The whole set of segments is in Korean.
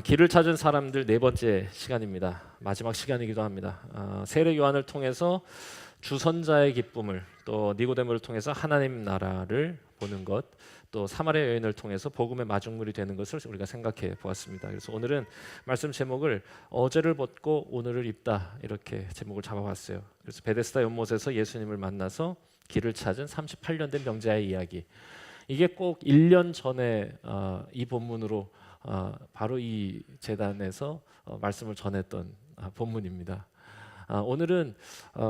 길을 찾은 사람들 네 번째 시간입니다. 마지막 시간이기도 합니다. 세례 요한을 통해서 주선자의 기쁨을, 또 니고데모를 통해서 하나님 나라를 보는 것, 또 사마리아 여인을 통해서 복음의 마중물이 되는 것을 우리가 생각해 보았습니다. 그래서 오늘은 말씀 제목을 어제를 벗고 오늘을 입다, 이렇게 제목을 잡아봤어요. 그래서 베데스다 연못에서 예수님을 만나서 길을 찾은 38년 된 병자의 이야기. 이게 꼭 1년 전에 이 본문으로 바로 이 제단에서 말씀을 전했던 본문입니다. 오늘은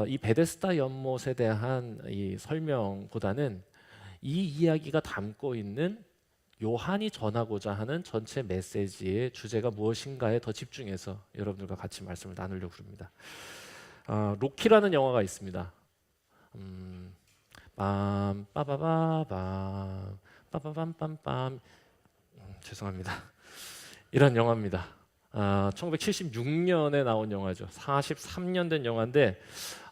이 베데스다 연못에 대한 이 설명보다는 이 이야기가 담고 있는 요한이 전하고자 하는 전체 메시지의 주제가 무엇인가에 더 집중해서 여러분들과 같이 말씀을 나누려고 합니다. 로키라는 영화가 있습니다. 빰 빠바바밤 빠바밤빰빰 죄송합니다. 이런 영화입니다. 1976년에 나온 영화죠. 43년 된 영화인데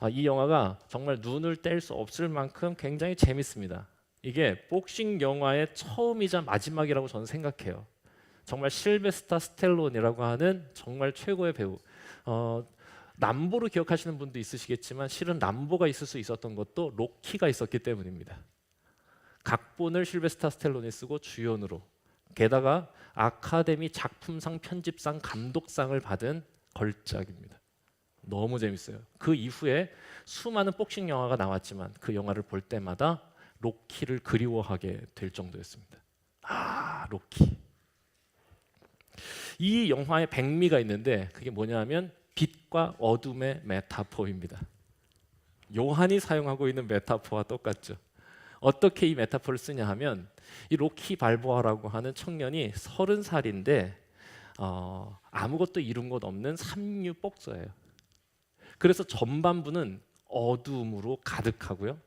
이 영화가 정말 눈을 뗄 수 없을 만큼 굉장히 재밌습니다. 이게 복싱 영화의 처음이자 마지막이라고 저는 생각해요. 정말 실베스타 스텔론이라고 하는 정말 최고의 배우. 람보를 기억하시는 분도 있으시겠지만 실은 람보가 있을 수 있었던 것도 로키가 있었기 때문입니다. 각본을 실베스타 스텔론이 쓰고 주연으로, 게다가 아카데미 작품상, 편집상, 감독상을 받은 걸작입니다. 너무 재밌어요. 그 이후에 수많은 복싱 영화가 나왔지만 그 영화를 볼 때마다 로키를 그리워하게 될 정도였습니다. 로키. 이 영화에 백미가 있는데 그게 뭐냐면 빛과 어둠의 메타포입니다. 요한이 사용하고 있는 메타포와 똑같죠. 어떻게 이 메타포를 쓰냐 하면 이 로키 발보아라고 하는 청년이 30살인데 아무것도 이룬 것 없는 삼류 복서예요. 그래서 전반부는 어둠으로 가득하고요.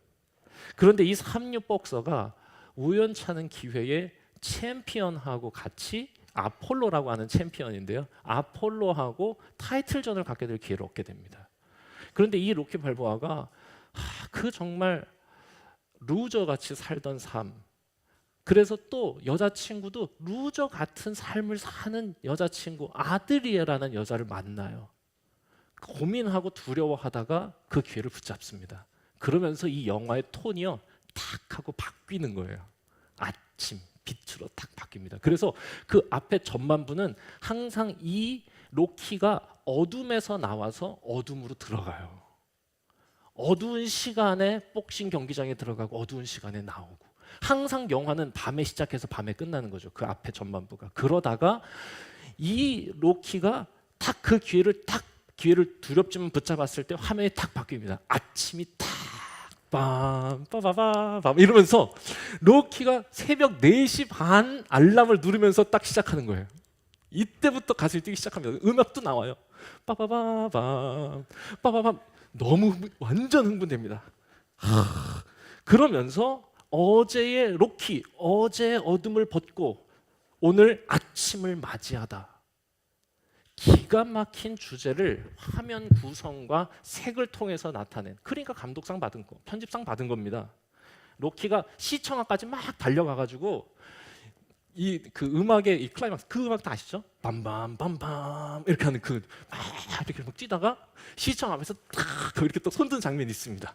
그런데 이 삼류 복서가 우연찮은 기회에 챔피언하고 같이, 아폴로라고 하는 챔피언인데요, 아폴로하고 타이틀전을 갖게 될 기회를 얻게 됩니다. 그런데 이 로키 발보아가 그 정말 루저같이 살던 삶, 그래서 또 여자친구도 루저 같은 삶을 사는 여자친구 아드리에라는 여자를 만나요. 고민하고 두려워하다가 그 기회를 붙잡습니다. 그러면서 이 영화의 톤이요 탁 하고 바뀌는 거예요. 아침 빛으로 탁 바뀝니다. 그래서 그 앞에 전반부는 항상 이 로키가 어둠에서 나와서 어둠으로 들어가요. 어두운 시간에 복싱 경기장에 들어가고 어두운 시간에 나오고, 항상 영화는 밤에 시작해서 밤에 끝나는 거죠. 그 앞에 전반부가. 그러다가 이 로키가 딱 그 기회를 두렵지만 붙잡았을 때 화면이 탁 바뀝니다. 아침이 탁 빰 빠바바밤 이러면서 로키가 새벽 4시 반 알람을 누르면서 딱 시작하는 거예요. 이때부터 가슴이 뛰기 시작합니다. 음악도 나와요. 빠바바밤 빠바밤. 너무 완전 흥분됩니다. 그러면서 어제의 로키, 어제의 어둠을 벗고 오늘 아침을 맞이하다. 기가 막힌 주제를 화면 구성과 색을 통해서 나타낸, 그러니까 감독상 받은 거, 편집상 받은 겁니다. 로키가 시청하까지 막 달려가가지고 이 그 음악의 이 클라이막스, 그 음악 다 아시죠? 밤밤밤밤 이렇게 하는 그 막 이렇게 막 뛰다가 시청 앞에서 딱 이렇게 또 손든 장면이 있습니다.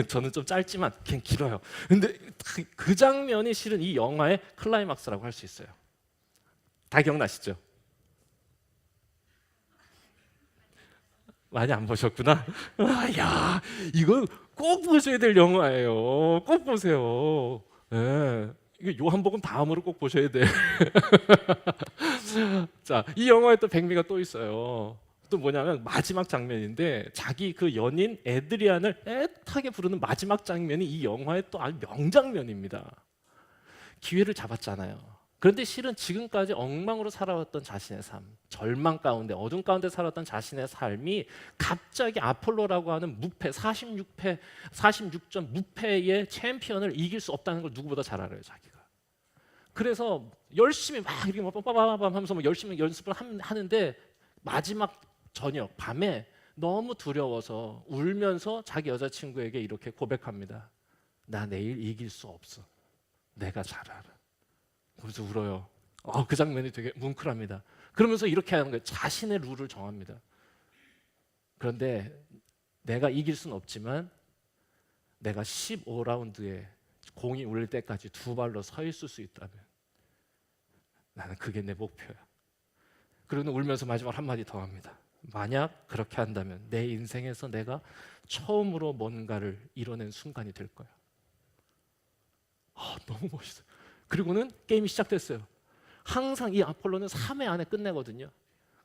저는 좀 짧지만 그냥 길어요. 근데 그 장면이 실은 이 영화의 클라이막스라고 할 수 있어요. 다 기억나시죠? 많이 안 보셨구나. 야, 이거 꼭 보셔야 될 영화예요. 꼭 보세요. 네. 이거 요한복음 다음으로 꼭 보셔야 돼. 자, 이 영화에 또 백미가 또 있어요. 또 뭐냐면 마지막 장면인데 자기 그 연인 에드리안을 애타게 부르는 마지막 장면이 이 영화의 또 아주 명장면입니다. 기회를 잡았잖아요. 그런데 실은 지금까지 엉망으로 살아왔던 자신의 삶, 절망 가운데, 어둠 가운데 살았던 자신의 삶이 갑자기 아폴로라고 하는 무패, 46전 무패의 챔피언을 이길 수 없다는 걸 누구보다 잘 알아요, 자기가. 그래서 열심히 막 이렇게 빠바바밤 하면서 열심히 연습을 하는데 마지막 저녁 밤에 너무 두려워서 울면서 자기 여자친구에게 이렇게 고백합니다. 나 내일 이길 수 없어. 내가 잘 알아. 그래서 울어요. 그 장면이 되게 뭉클합니다. 그러면서 이렇게 하는 거예요. 자신의 룰을 정합니다. 그런데 내가 이길 수는 없지만 내가 15라운드에 공이 울릴 때까지 두 발로 서 있을 수 있다면 나는 그게 내 목표야. 그러고는 울면서 마지막 한마디 더 합니다. 만약 그렇게 한다면 내 인생에서 내가 처음으로 뭔가를 이뤄낸 순간이 될 거야. 너무 멋있어요. 그리고는 게임이 시작됐어요. 항상 이 아폴로는 3회 안에 끝내거든요.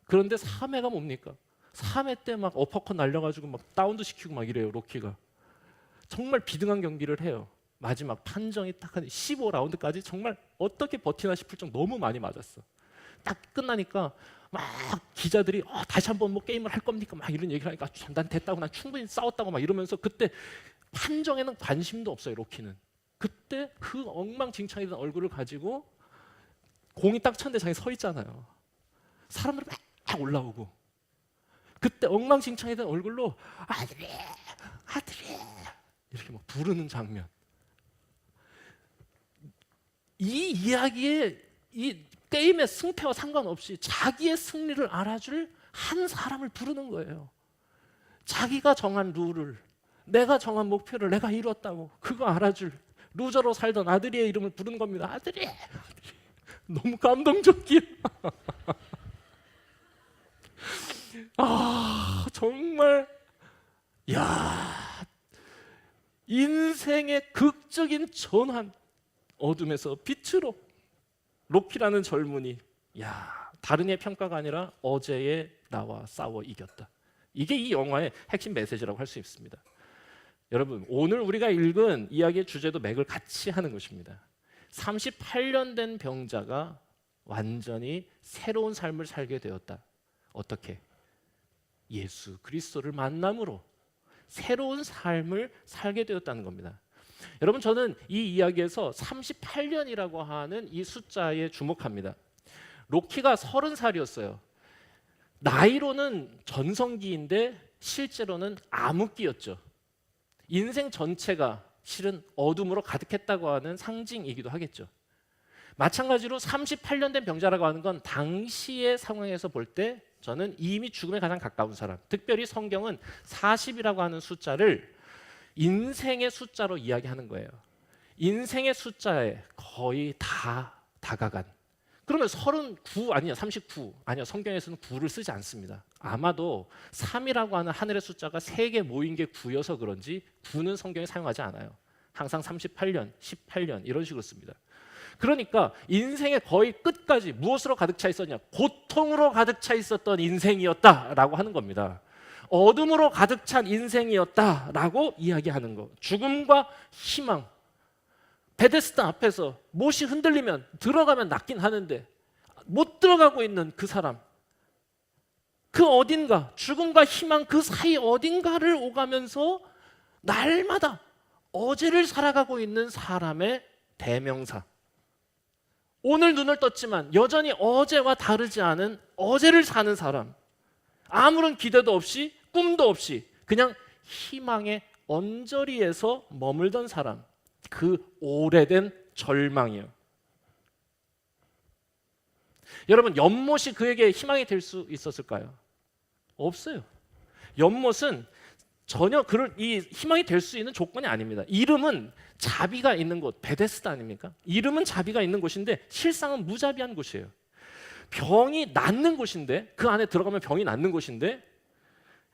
그런데 3회가 뭡니까? 3회 때 막 어퍼컷 날려가지고 막 다운도 시키고 막 이래요. 로키가 정말 비등한 경기를 해요. 마지막 판정이 딱 한 15라운드까지 정말 어떻게 버티나 싶을 정도 너무 많이 맞았어. 딱 끝나니까 막 기자들이 다시 한번 뭐 게임을 할 겁니까? 막 이런 얘기를 하니까 난 됐다고, 난 충분히 싸웠다고 막 이러면서 그때 판정에는 관심도 없어요. 로키는 그때 그 엉망진창이던 얼굴을 가지고 공이 딱 쳤는데 자기 서 있잖아요. 사람들이 막 올라오고 그때 엉망진창이던 얼굴로 아들이 아들이 이렇게 막 부르는 장면. 이 이야기에 이 게임의 승패와 상관없이 자기의 승리를 알아줄 한 사람을 부르는 거예요. 자기가 정한 룰을, 내가 정한 목표를 내가 이뤘다고 그거 알아줄 루저로 살던 아들의 이름을 부르는 겁니다. 아들이. 너무 감동적이야. 정말 인생의 극적인 전환, 어둠에서 빛으로 로키라는 젊은이, 다른 이의 평가가 아니라 어제의 나와 싸워 이겼다. 이게 이 영화의 핵심 메시지라고 할 수 있습니다. 여러분, 오늘 우리가 읽은 이야기의 주제도 맥을 같이 하는 것입니다. 38년 된 병자가 완전히 새로운 삶을 살게 되었다. 어떻게? 예수 그리스도를 만남으로 새로운 삶을 살게 되었다는 겁니다. 여러분, 저는 이 이야기에서 38년이라고 하는 이 숫자에 주목합니다. 로키가 30살이었어요. 나이로는 전성기인데 실제로는 암흑기였죠. 인생 전체가 실은 어둠으로 가득했다고 하는 상징이기도 하겠죠. 마찬가지로 38년 된 병자라고 하는 건 당시의 상황에서 볼 때 저는 이미 죽음에 가장 가까운 사람, 특별히 성경은 40이라고 하는 숫자를 인생의 숫자로 이야기하는 거예요. 인생의 숫자에 거의 다 다가간. 그러면 39 아니냐, 39 아니야, 성경에서는 9를 쓰지 않습니다. 아마도 3이라고 하는 하늘의 숫자가 3개 모인 게 9여서 그런지 9는 성경에 사용하지 않아요. 항상 38년, 18년 이런 식으로 씁니다. 그러니까 인생의 거의 끝까지 무엇으로 가득 차 있었냐? 고통으로 가득 차 있었던 인생이었다라고 하는 겁니다. 어둠으로 가득 찬 인생이었다라고 이야기하는 거. 죽음과 희망. 베데스다 앞에서 못이 흔들리면 들어가면 낫긴 하는데 못 들어가고 있는 그 사람. 그 어딘가, 죽음과 희망 그 사이 어딘가를 오가면서 날마다 어제를 살아가고 있는 사람의 대명사. 오늘 눈을 떴지만 여전히 어제와 다르지 않은 어제를 사는 사람. 아무런 기대도 없이 꿈도 없이 그냥 희망의 언저리에서 머물던 사람. 그 오래된 절망이요. 여러분, 연못이 그에게 희망이 될 수 있었을까요? 없어요. 연못은 전혀 이 희망이 될 수 있는 조건이 아닙니다. 이름은 자비가 있는 곳, 베데스다 아닙니까? 이름은 자비가 있는 곳인데 실상은 무자비한 곳이에요. 병이 낫는 곳인데, 그 안에 들어가면 병이 낫는 곳인데,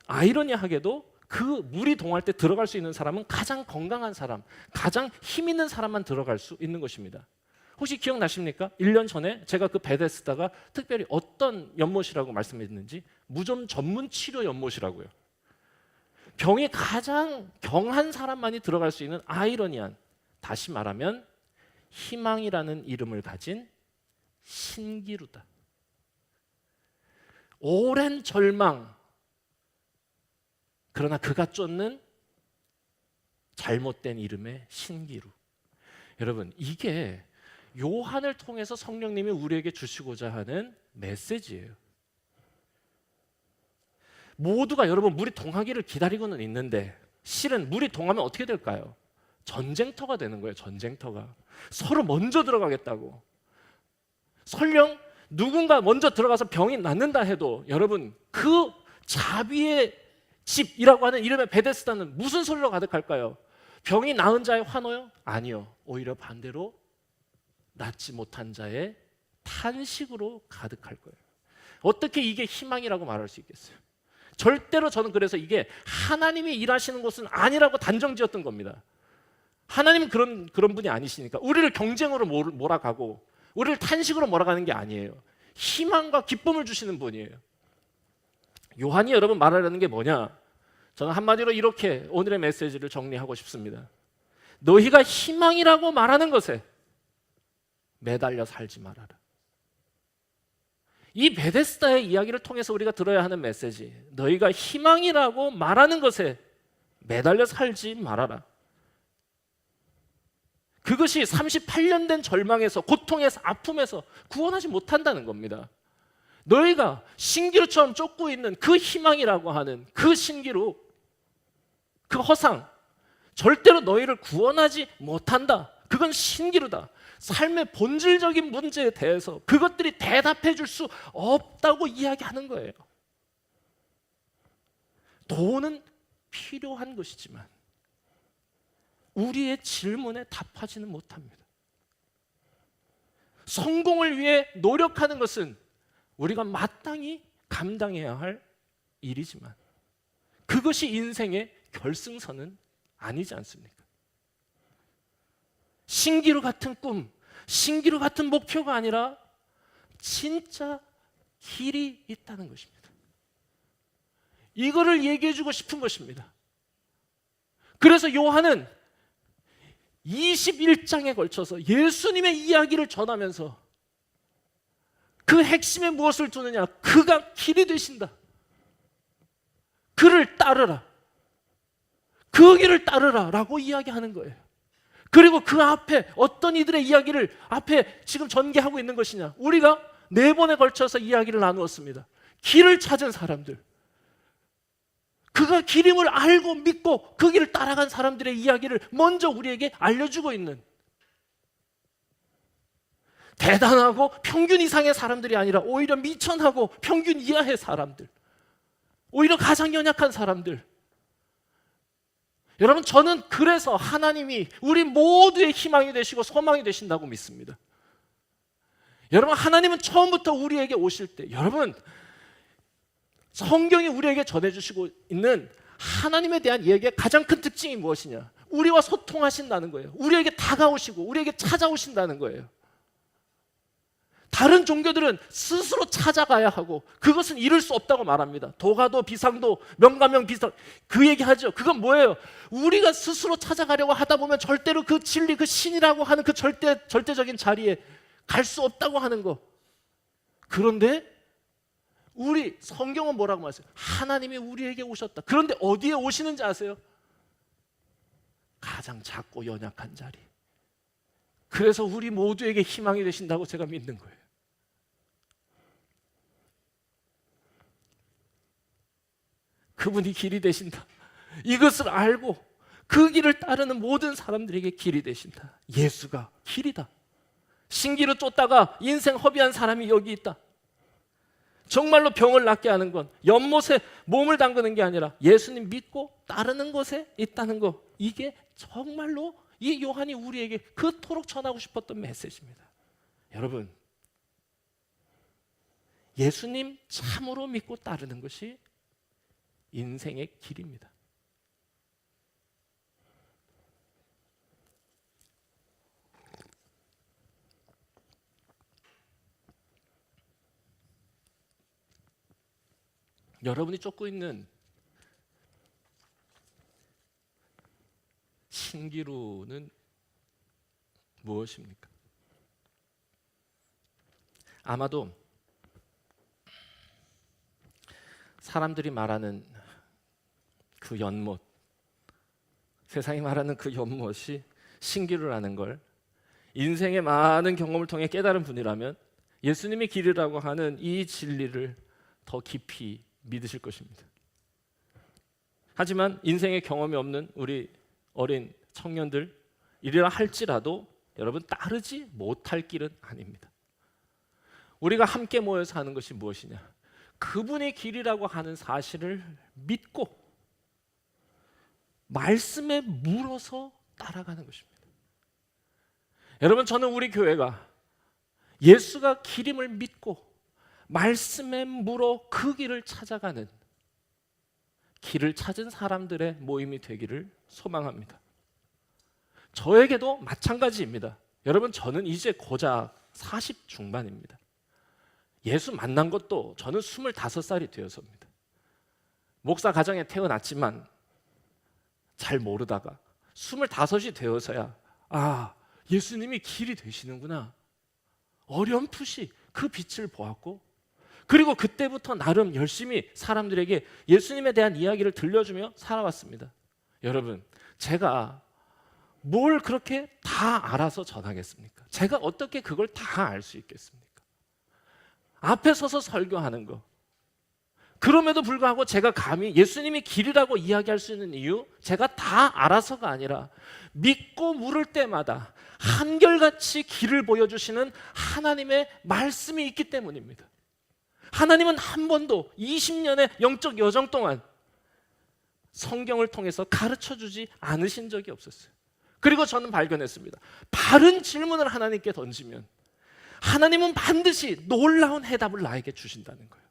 아이러니하게도 그 물이 동할 때 들어갈 수 있는 사람은 가장 건강한 사람, 가장 힘 있는 사람만 들어갈 수 있는 것입니다. 혹시 기억나십니까? 1년 전에 제가 그 베데스다가 특별히 어떤 연못이라고 말씀드렸는지, 무좀 전문 치료 연못이라고요. 병이 가장 경한 사람만이 들어갈 수 있는 아이러니한, 다시 말하면 희망이라는 이름을 가진 신기루다. 오랜 절망, 그러나 그가 쫓는 잘못된 이름의 신기루. 여러분, 이게 요한을 통해서 성령님이 우리에게 주시고자 하는 메시지예요. 모두가 여러분 물이 동하기를 기다리고는 있는데 실은 물이 동하면 어떻게 될까요? 전쟁터가 되는 거예요. 전쟁터가. 서로 먼저 들어가겠다고. 설령 누군가 먼저 들어가서 병이 낫는다 해도 여러분 그 자비의 집이라고 하는 이름의 베데스다는 무슨 소리로 가득할까요? 병이 나은 자의 환호요? 아니요. 오히려 반대로 낫지 못한 자의 탄식으로 가득할 거예요. 어떻게 이게 희망이라고 말할 수 있겠어요? 절대로 저는 그래서 이게 하나님이 일하시는 곳은 아니라고 단정지었던 겁니다. 하나님은 그런 분이 아니시니까 우리를 경쟁으로 몰아가고 우리를 탄식으로 몰아가는 게 아니에요. 희망과 기쁨을 주시는 분이에요. 요한이 여러분 말하려는 게 뭐냐? 저는 한마디로 이렇게 오늘의 메시지를 정리하고 싶습니다. 너희가 희망이라고 말하는 것에 매달려 살지 말아라. 이 베데스다의 이야기를 통해서 우리가 들어야 하는 메시지, 너희가 희망이라고 말하는 것에 매달려 살지 말아라. 그것이 38년 된 절망에서, 고통에서, 아픔에서 구원하지 못한다는 겁니다. 너희가 신기루처럼 쫓고 있는 그 희망이라고 하는 그 신기루, 그 허상, 절대로 너희를 구원하지 못한다. 그건 신기루다. 삶의 본질적인 문제에 대해서 그것들이 대답해 줄 수 없다고 이야기하는 거예요. 돈은 필요한 것이지만 우리의 질문에 답하지는 못합니다. 성공을 위해 노력하는 것은 우리가 마땅히 감당해야 할 일이지만 그것이 인생의 결승선은 아니지 않습니까? 신기루 같은 꿈, 신기루 같은 목표가 아니라 진짜 길이 있다는 것입니다. 이거를 얘기해 주고 싶은 것입니다. 그래서 요한은 21장에 걸쳐서 예수님의 이야기를 전하면서 그 핵심에 무엇을 두느냐? 그가 길이 되신다. 그를 따르라. 그 길을 따르라 라고 이야기하는 거예요. 그리고 그 앞에 어떤 이들의 이야기를 앞에 지금 전개하고 있는 것이냐? 우리가 4번에 걸쳐서 이야기를 나누었습니다. 길을 찾은 사람들, 그가 길임을 알고 믿고 그 길을 따라간 사람들의 이야기를 먼저 우리에게 알려주고 있는, 대단하고 평균 이상의 사람들이 아니라 오히려 미천하고 평균 이하의 사람들, 오히려 가장 연약한 사람들. 여러분, 저는 그래서 하나님이 우리 모두의 희망이 되시고 소망이 되신다고 믿습니다. 여러분, 하나님은 처음부터 우리에게 오실 때, 여러분, 성경이 우리에게 전해주시고 있는 하나님에 대한 이야기의 가장 큰 특징이 무엇이냐? 우리와 소통하신다는 거예요. 우리에게 다가오시고 우리에게 찾아오신다는 거예요. 다른 종교들은 스스로 찾아가야 하고 그것은 이룰 수 없다고 말합니다. 도가도, 비상도, 명가명, 비상, 그 얘기하죠. 그건 뭐예요? 우리가 스스로 찾아가려고 하다 보면 절대로 그 진리, 그 신이라고 하는 그 절대적인 자리에 갈 수 없다고 하는 거. 그런데 우리 성경은 뭐라고 말했어요? 하나님이 우리에게 오셨다. 그런데 어디에 오시는지 아세요? 가장 작고 연약한 자리. 그래서 우리 모두에게 희망이 되신다고 제가 믿는 거예요. 그분이 길이 되신다. 이것을 알고 그 길을 따르는 모든 사람들에게 길이 되신다. 예수가 길이다. 신기루 쫓다가 인생 허비한 사람이 여기 있다. 정말로 병을 낫게 하는 건 연못에 몸을 담그는 게 아니라 예수님 믿고 따르는 것에 있다는 거. 이게 정말로 이 요한이 우리에게 그토록 전하고 싶었던 메시지입니다. 여러분, 예수님 참으로 믿고 따르는 것이 인생의 길입니다. 여러분이 쫓고 있는 신기루는 무엇입니까? 아마도 사람들이 말하는 그 연못, 세상이 말하는 그 연못이 신기루라는 걸 인생의 많은 경험을 통해 깨달은 분이라면 예수님의 길이라고 하는 이 진리를 더 깊이 믿으실 것입니다. 하지만 인생의 경험이 없는 우리 어린 청년들, 이래라 할지라도 여러분 따르지 못할 길은 아닙니다. 우리가 함께 모여서 하는 것이 무엇이냐? 그분이 길이라고 하는 사실을 믿고 말씀에 물어서 따라가는 것입니다. 여러분, 저는 우리 교회가 예수가 길임을 믿고 말씀에 물어 그 길을 찾아가는 길을 찾은 사람들의 모임이 되기를 소망합니다. 저에게도 마찬가지입니다. 여러분, 저는 이제 고작 40 중반입니다. 예수 만난 것도 저는 25살이 되어서입니다. 목사 가정에 태어났지만 잘 모르다가 25이 되어서야 예수님이 길이 되시는구나, 어렴풋이 그 빛을 보았고, 그리고 그때부터 나름 열심히 사람들에게 예수님에 대한 이야기를 들려주며 살아왔습니다. 여러분, 제가 뭘 그렇게 다 알아서 전하겠습니까? 제가 어떻게 그걸 다 알 수 있겠습니까? 앞에 서서 설교하는 거, 그럼에도 불구하고 제가 감히 예수님이 길이라고 이야기할 수 있는 이유, 제가 다 알아서가 아니라 믿고 물을 때마다 한결같이 길을 보여주시는 하나님의 말씀이 있기 때문입니다. 하나님은 한 번도 20년의 영적 여정 동안 성경을 통해서 가르쳐주지 않으신 적이 없었어요. 그리고 저는 발견했습니다. 바른 질문을 하나님께 던지면 하나님은 반드시 놀라운 해답을 나에게 주신다는 거예요.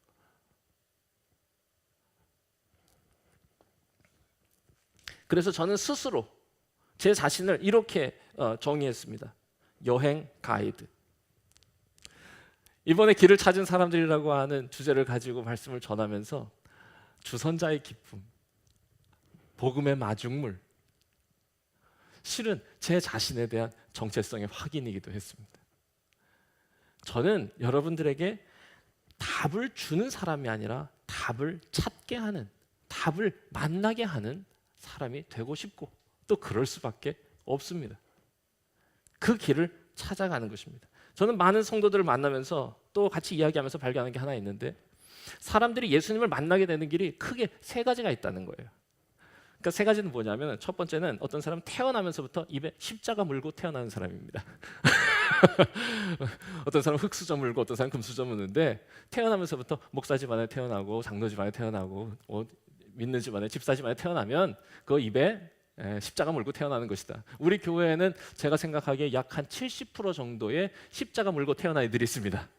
그래서 저는 스스로 제 자신을 이렇게 정의했습니다. 여행 가이드. 이번에 길을 찾은 사람들이라고 하는 주제를 가지고 말씀을 전하면서 주선자의 기쁨, 복음의 마중물, 실은 제 자신에 대한 정체성의 확인이기도 했습니다. 저는 여러분들에게 답을 주는 사람이 아니라 답을 찾게 하는, 답을 만나게 하는 사람이 되고 싶고, 또 그럴 수밖에 없습니다. 그 길을 찾아가는 것입니다. 저는 많은 성도들을 만나면서 또 같이 이야기하면서 발견하는 게 하나 있는데, 사람들이 예수님을 만나게 되는 길이 크게 세 가지가 있다는 거예요. 그러니까 세 가지는 뭐냐면, 첫 번째는 어떤 사람은 태어나면서부터 입에 십자가 물고 태어나는 사람입니다. 어떤 사람은 흙수저 물고 어떤 사람은 금수저 묻는데, 태어나면서부터 목사 집안에 태어나고 장로 집안에 태어나고 믿는 집안에 집사 집안에 태어나면 그 입에 십자가 물고 태어나는 것이다. 우리 교회에는 제가 생각하기에 약 한 70% 정도의 십자가 물고 태어난 이들이 있습니다.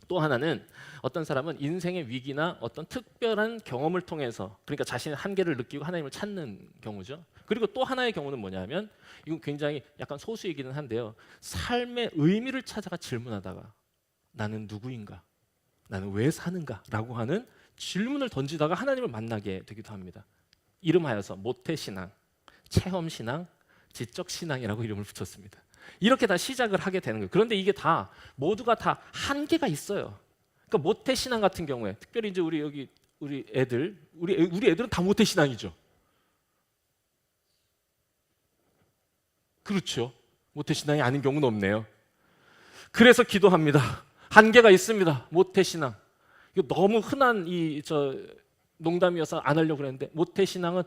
또 하나는 어떤 사람은 인생의 위기나 어떤 특별한 경험을 통해서, 그러니까 자신의 한계를 느끼고 하나님을 찾는 경우죠. 그리고 또 하나의 경우는 뭐냐면, 이건 굉장히 약간 소수이기는 한데요, 삶의 의미를 찾아가 질문하다가 나는 누구인가? 나는 왜 사는가? 라고 하는 질문을 던지다가 하나님을 만나게 되기도 합니다. 이름하여서 모태신앙, 체험신앙, 지적신앙이라고 이름을 붙였습니다. 이렇게 다 시작을 하게 되는 거예요. 그런데 이게 다 모두가 다 한계가 있어요. 그러니까 모태신앙 같은 경우에, 특별히 이제 우리 애들은 다 모태신앙이죠. 그렇죠. 모태신앙이 아닌 경우는 없네요. 그래서 기도합니다. 한계가 있습니다. 모태신앙. 이거 너무 흔한 농담이어서 안 하려고 그랬는데, 모태신앙은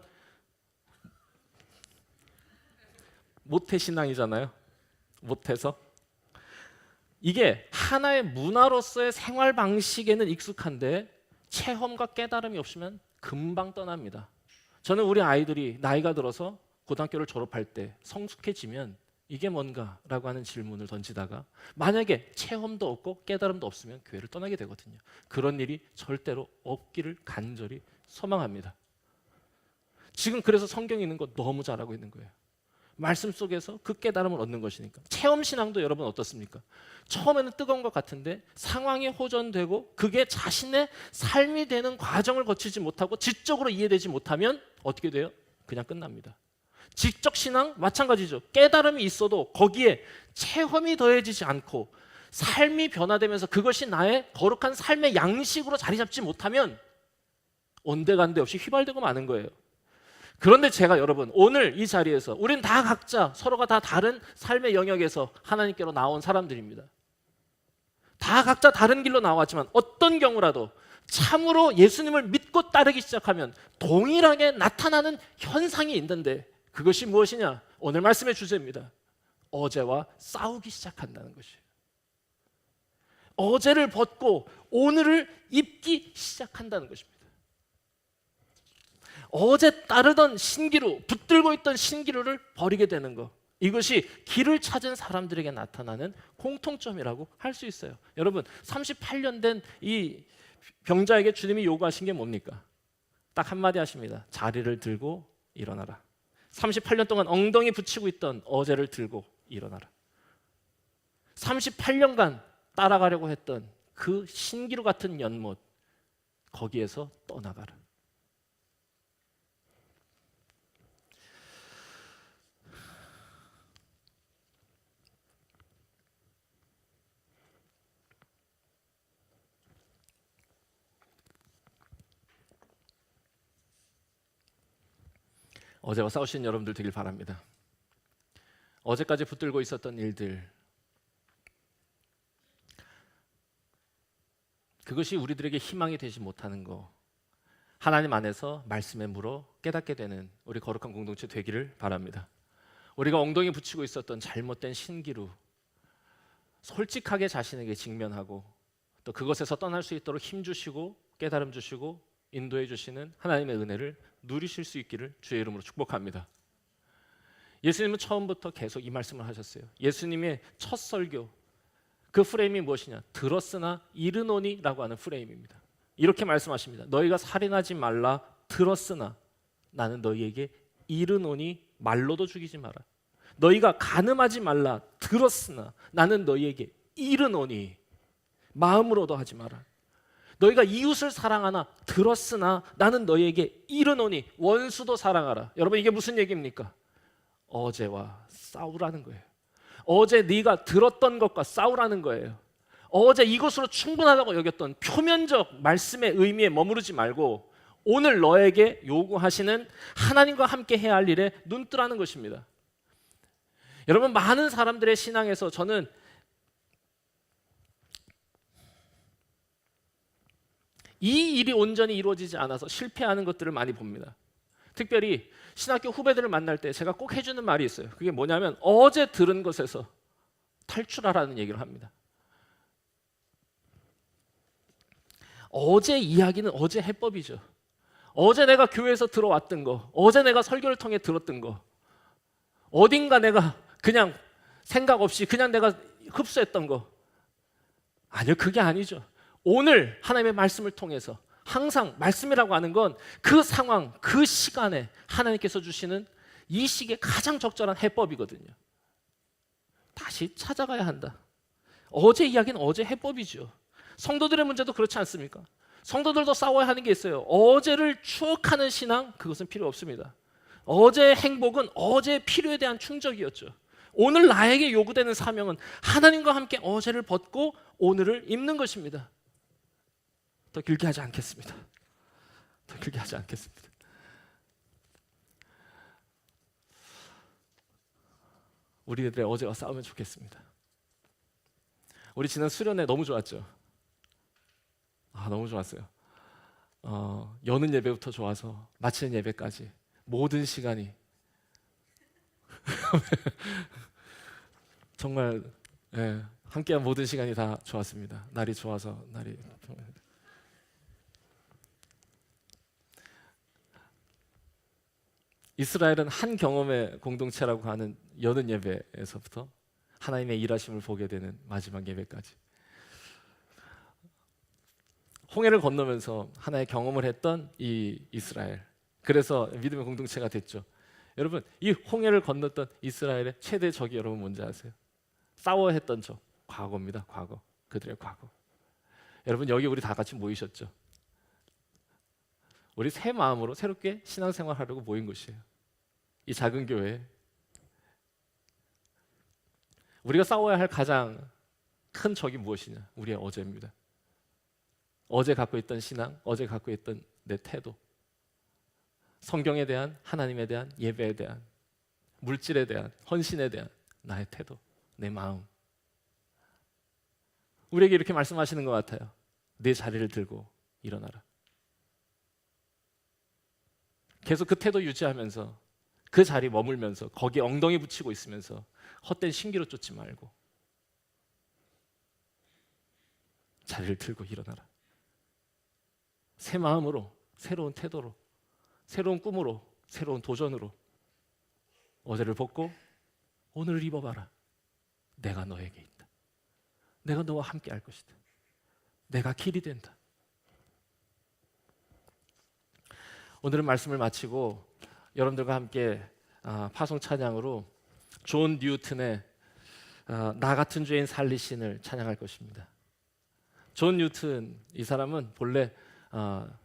모태신앙이잖아요. 못해서 이게 하나의 문화로서의 생활 방식에는 익숙한데 체험과 깨달음이 없으면 금방 떠납니다. 저는 우리 아이들이 나이가 들어서 고등학교를 졸업할 때 성숙해지면 이게 뭔가라고 하는 질문을 던지다가 만약에 체험도 없고 깨달음도 없으면 교회를 떠나게 되거든요. 그런 일이 절대로 없기를 간절히 소망합니다. 지금 그래서 성경에 있는 거 너무 잘하고 있는 거예요. 말씀 속에서 그 깨달음을 얻는 것이니까. 체험신앙도 여러분 어떻습니까? 처음에는 뜨거운 것 같은데 상황이 호전되고 그게 자신의 삶이 되는 과정을 거치지 못하고 지적으로 이해되지 못하면 어떻게 돼요? 그냥 끝납니다. 지적신앙 마찬가지죠. 깨달음이 있어도 거기에 체험이 더해지지 않고 삶이 변화되면서 그것이 나의 거룩한 삶의 양식으로 자리 잡지 못하면 온데간데 없이 휘발되고 마는 거예요. 그런데 제가 여러분 오늘 이 자리에서 우린 다 각자 서로가 다 다른 삶의 영역에서 하나님께로 나온 사람들입니다. 다 각자 다른 길로 나왔지만 어떤 경우라도 참으로 예수님을 믿고 따르기 시작하면 동일하게 나타나는 현상이 있는데 그것이 무엇이냐? 오늘 말씀의 주제입니다. 어제와 싸우기 시작한다는 것이에요. 어제를 벗고 오늘을 입기 시작한다는 것입니다. 어제 따르던 신기루, 붙들고 있던 신기루를 버리게 되는 것, 이것이 길을 찾은 사람들에게 나타나는 공통점이라고 할 수 있어요. 여러분, 38년 된 이 병자에게 주님이 요구하신 게 뭡니까? 딱 한마디 하십니다. 자리를 들고 일어나라. 38년 동안 엉덩이 붙이고 있던 어제를 들고 일어나라. 38년간 따라가려고 했던 그 신기루 같은 연못, 거기에서 떠나가라. 어제와 싸우신 여러분들 되길 바랍니다. 어제까지 붙들고 있었던 일들, 그것이 우리들에게 희망이 되지 못하는 거, 하나님 안에서 말씀에 물어 깨닫게 되는 우리 거룩한 공동체 되기를 바랍니다. 우리가 엉덩이 붙이고 있었던 잘못된 신기루, 솔직하게 자신에게 직면하고 또 그것에서 떠날 수 있도록 힘 주시고 깨달음 주시고 인도해 주시는 하나님의 은혜를 누리실 수 있기를 주의 이름으로 축복합니다. 예수님은 처음부터 계속 이 말씀을 하셨어요. 예수님의 첫 설교, 그 프레임이 무엇이냐? 들었으나 이르노니라고 하는 프레임입니다. 이렇게 말씀하십니다. 너희가 살인하지 말라 들었으나 나는 너희에게 이르노니 말로도 죽이지 마라. 너희가 간음하지 말라 들었으나 나는 너희에게 이르노니 마음으로도 하지 마라. 너희가 이웃을 사랑하나 들었으나 나는 너희에게 이르노니 원수도 사랑하라. 여러분, 이게 무슨 얘기입니까? 어제와 싸우라는 거예요. 어제 네가 들었던 것과 싸우라는 거예요. 어제 이것으로 충분하다고 여겼던 표면적 말씀의 의미에 머무르지 말고 오늘 너에게 요구하시는 하나님과 함께 해야 할 일에 눈뜨라는 것입니다. 여러분, 많은 사람들의 신앙에서 저는 이 일이 온전히 이루어지지 않아서 실패하는 것들을 많이 봅니다. 특별히 신학교 후배들을 만날 때 제가 꼭 해주는 말이 있어요. 그게 뭐냐면 어제 들은 것에서 탈출하라는 얘기를 합니다. 어제 이야기는 어제 해법이죠. 어제 내가 교회에서 들어왔던 거, 어제 내가 설교를 통해 들었던 거, 어딘가 내가 그냥 생각 없이 그냥 내가 흡수했던 거, 아니요, 그게 아니죠. 오늘 하나님의 말씀을 통해서 항상 말씀이라고 하는 건 그 상황, 그 시간에 하나님께서 주시는 이 시기에 가장 적절한 해법이거든요. 다시 찾아가야 한다. 어제 이야기는 어제 해법이죠. 성도들의 문제도 그렇지 않습니까? 성도들도 싸워야 하는 게 있어요. 어제를 추억하는 신앙, 그것은 필요 없습니다. 어제의 행복은 어제의 필요에 대한 충족이었죠. 오늘 나에게 요구되는 사명은 하나님과 함께 어제를 벗고 오늘을 입는 것입니다. 더 길게 하지 않겠습니다. 더 길게 하지 않겠습니다. 우리들의 어제와 싸우면 좋겠습니다. 우리 지난 수련회 너무 좋았죠. 너무 좋았어요. 여는 예배부터 좋아서 마치는 예배까지 모든 시간이 정말 함께한 모든 시간이 다 좋았습니다. 날이 좋아서 날이 이스라엘은 한 경험의 공동체라고 하는 여는 예배에서부터 하나님의 일하심을 보게 되는 마지막 예배까지 홍해를 건너면서 하나의 경험을 했던 이 이스라엘, 그래서 믿음의 공동체가 됐죠. 여러분, 이 홍해를 건넜던 이스라엘의 최대 적이 여러분 뭔지 아세요? 싸워야 했던 적, 과거입니다. 과거, 그들의 과거. 여러분, 여기 우리 다 같이 모이셨죠? 우리 새 마음으로 새롭게 신앙생활하려고 모인 곳이에요. 이 작은 교회에 우리가 싸워야 할 가장 큰 적이 무엇이냐? 우리의 어제입니다. 어제 갖고 있던 신앙, 어제 갖고 있던 내 태도, 성경에 대한, 하나님에 대한, 예배에 대한, 물질에 대한, 헌신에 대한 나의 태도, 내 마음. 우리에게 이렇게 말씀하시는 것 같아요. 내 자리를 들고 일어나라. 계속 그 태도 유지하면서 그 자리 머물면서 거기에 엉덩이 붙이고 있으면서 헛된 신기로 쫓지 말고 자리를 들고 일어나라. 새 마음으로, 새로운 태도로, 새로운 꿈으로, 새로운 도전으로 어제를 벗고 오늘을 입어봐라. 내가 너에게 있다. 내가 너와 함께 할 것이다. 내가 길이 된다. 오늘은 말씀을 마치고 여러분들과 함께 파송 찬양으로 존 뉴튼의 나 같은 죄인 살리신을 찬양할 것입니다. 존 뉴튼, 이 사람은 본래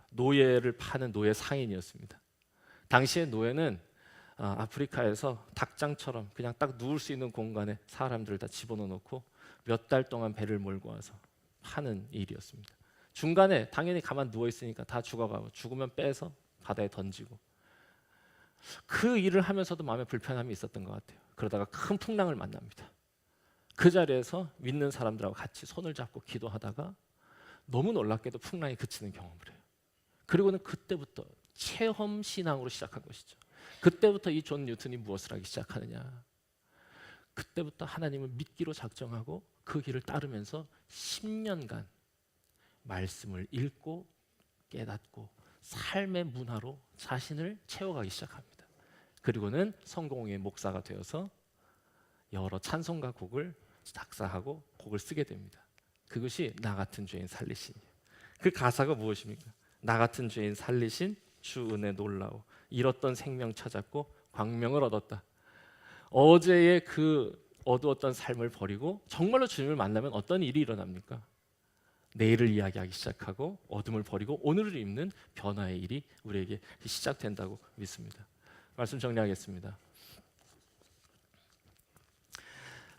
노예를 파는 노예 상인이었습니다. 당시의 노예는 아프리카에서 닭장처럼 그냥 딱 누울 수 있는 공간에 사람들을 다 집어넣고 몇 달 동안 배를 몰고 와서 파는 일이었습니다. 중간에 당연히 가만 누워 있으니까 다 죽어가고 죽으면 빼서 바다에 던지고, 그 일을 하면서도 마음에 불편함이 있었던 것 같아요. 그러다가 큰 풍랑을 만납니다. 그 자리에서 믿는 사람들하고 같이 손을 잡고 기도하다가 너무 놀랍게도 풍랑이 그치는 경험을 해요. 그리고는 그때부터 체험 신앙으로 시작한 것이죠. 그때부터 이 존 뉴턴이 무엇을 하기 시작하느냐, 그때부터 하나님을 믿기로 작정하고 그 길을 따르면서 10년간 말씀을 읽고 깨닫고 삶의 문화로 자신을 채워가기 시작합니다. 그리고는 성공의 목사가 되어서 여러 찬송가 곡을 작사하고 곡을 쓰게 됩니다. 그것이 나 같은 죄인 살리신이에요. 그 가사가 무엇입니까? 나 같은 죄인 살리신 주 은혜 놀라워, 잃었던 생명 찾았고 광명을 얻었다. 어제의 그 어두웠던 삶을 버리고 정말로 주님을 만나면 어떤 일이 일어납니까? 내일을 이야기하기 시작하고 어둠을 버리고 오늘을 입는 변화의 일이 우리에게 시작된다고 믿습니다. 말씀 정리하겠습니다.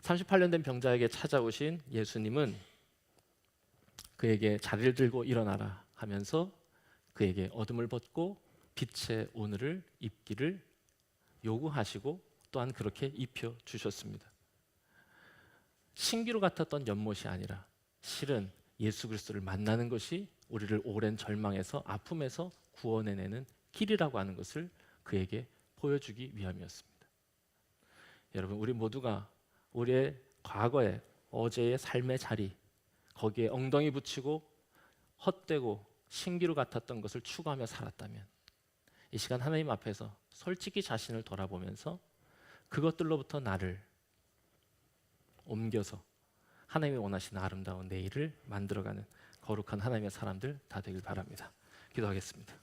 38년 된 병자에게 찾아오신 예수님은 그에게 자리를 들고 일어나라 하면서 그에게 어둠을 벗고 빛의 오늘을 입기를 요구하시고 또한 그렇게 입혀 주셨습니다. 신기루 같았던 연못이 아니라 실은 예수 그리스도를 만나는 것이 우리를 오랜 절망에서 아픔에서 구원해내는 길이라고 하는 것을 그에게 보여주기 위함이었습니다. 여러분, 우리 모두가 우리의 과거의 어제의 삶의 자리, 거기에 엉덩이 붙이고 헛되고 신기루 같았던 것을 추구하며 살았다면 이 시간 하나님 앞에서 솔직히 자신을 돌아보면서 그것들로부터 나를 옮겨서 하나님이 원하시는 아름다운 내일을 만들어가는 거룩한 하나님의 사람들 다 되길 바랍니다. 기도하겠습니다.